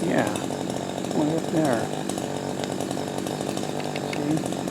Yeah, way up there. See?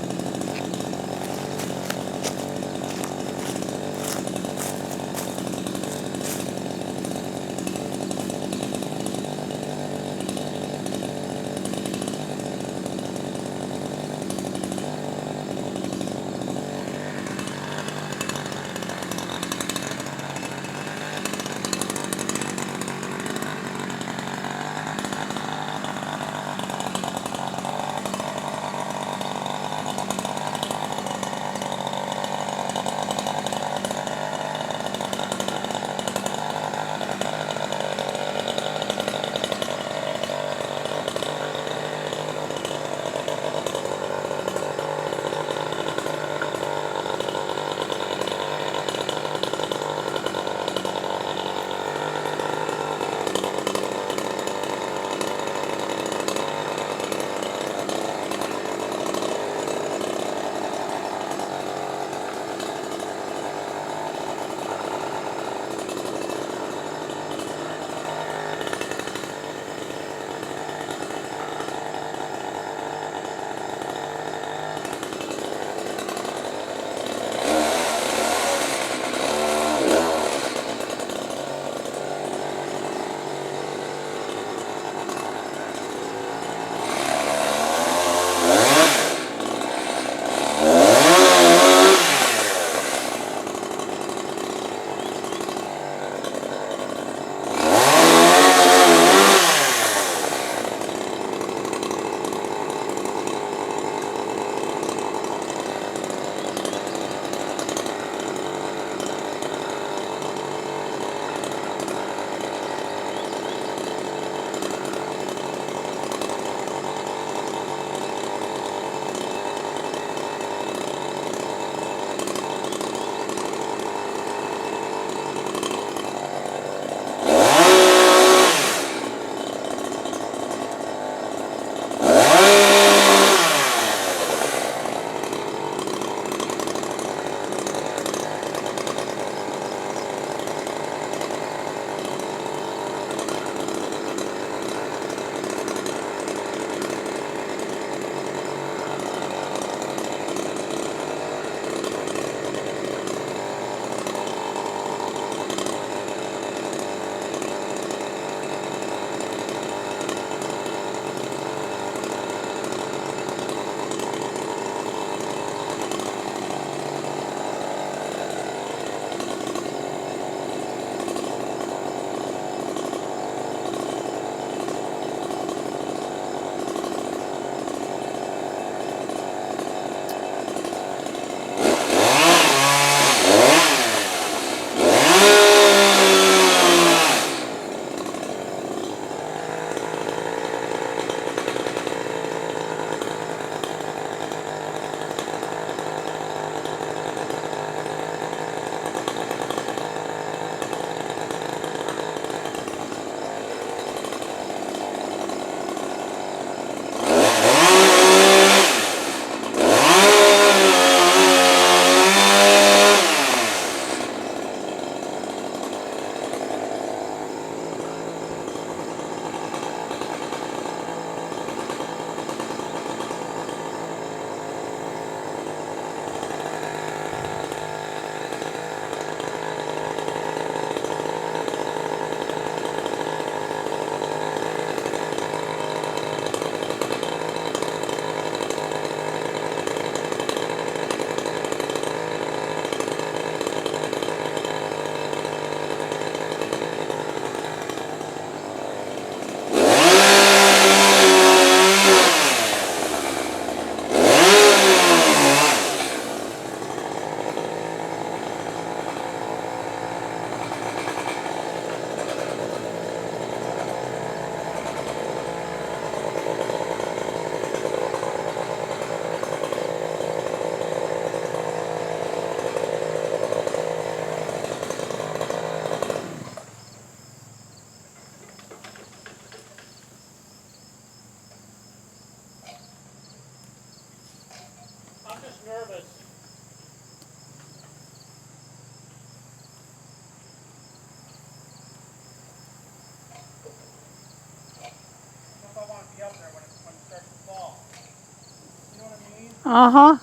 Uh-huh.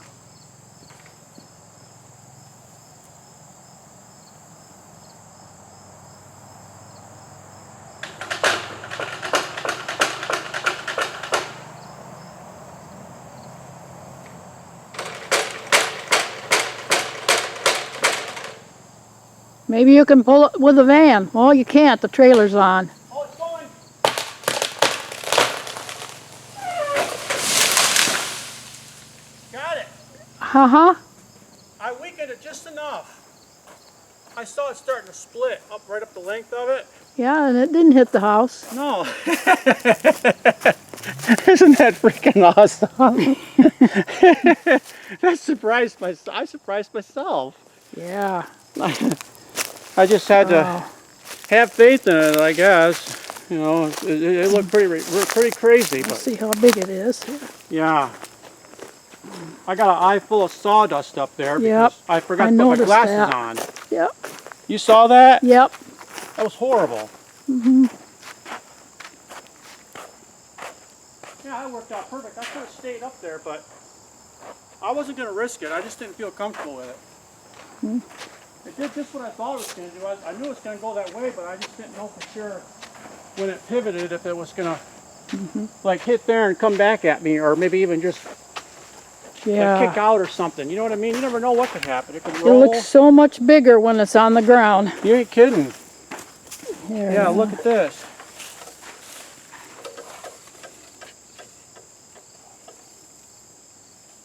Maybe you can pull it with the van. Well, you can't. The trailer's on. Oh, it's going. Got it. Uh-huh. I weakened it just enough. I saw it starting to split up right up the length of it. Yeah, and it didn't hit the house. No. Isn't that freaking awesome? I surprised myself. Yeah. I just had to Oh. have faith in it, I guess. You know, it looked pretty crazy, Let's but see how big it is. yeah. I got an eye full of sawdust up there Yep, because I forgot I to put my noticed glasses that. on. Yep. You saw that? Yep. That was horrible. Mm-hmm. Yeah, that worked out perfect. I could have stayed up there, but I wasn't going to risk it. I just didn't feel comfortable with it. Hmm. It did just what I thought it was going to do. I knew it was going to go that way, but I just didn't know for sure when it pivoted if it was going to like hit there and come back at me, or maybe even just Yeah. like kick out or something. You know what I mean? You never know what could happen. It could It roll. looks so much bigger when it's on the ground. You ain't kidding. Here. Yeah, look at this.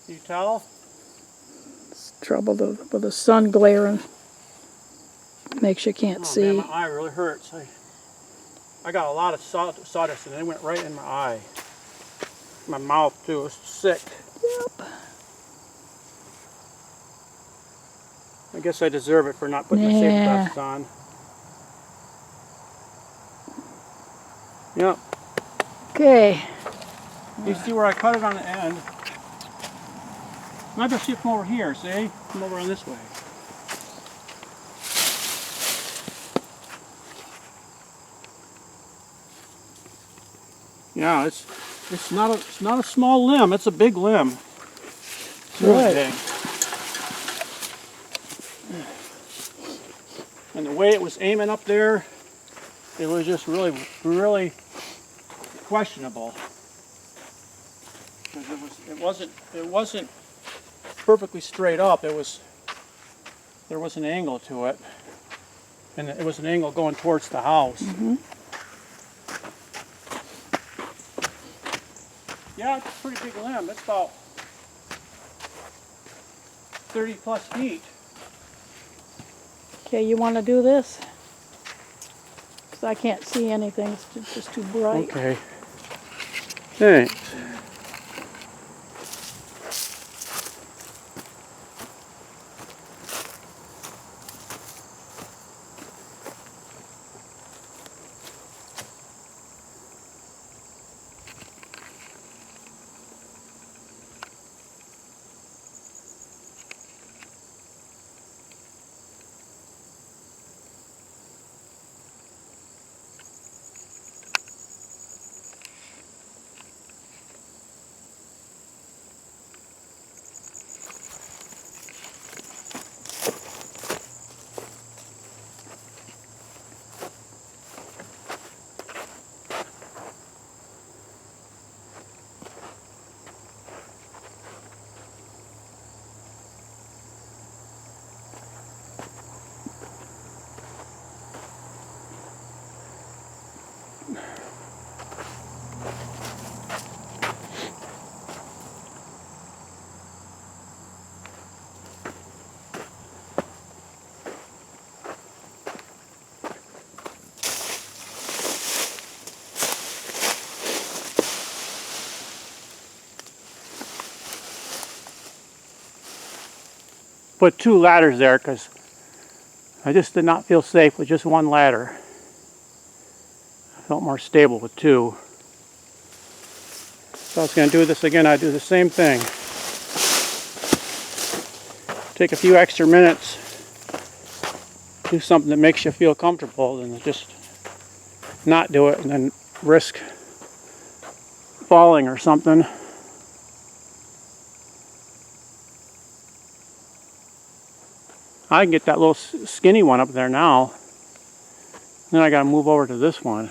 You tell? It's trouble with the sun glaring. Makes you can't Oh, see. man, my eye really hurts. I got a lot of sawdust and it went right in my eye. My mouth too. It was sick. Yep. I guess I deserve it for not putting my safety Yeah. glasses on. Yep. Okay. You see where I cut it on the end? Might just see it from over here, see? Come over on this way. Yeah, it's not a small limb. It's a big limb. It's really Right. big. And the way it was aiming up there, it was just really questionable. Because it wasn't perfectly straight up. There was an angle to it, and it was an angle going towards the house. Mm-hmm. Yeah, it's a pretty big limb. It's about 30 plus feet. Okay, you want to do this? Because I can't see anything. It's just too bright. Okay. Thanks. Put 2 ladders there because I just did not feel safe with just 1 ladder. I felt more stable with 2. If I was going to do this again, I'd do the same thing. Take a few extra minutes, do something that makes you feel comfortable, and just not do it and then risk falling or something. I can get that little skinny one up there now. Then I gotta move over to this one.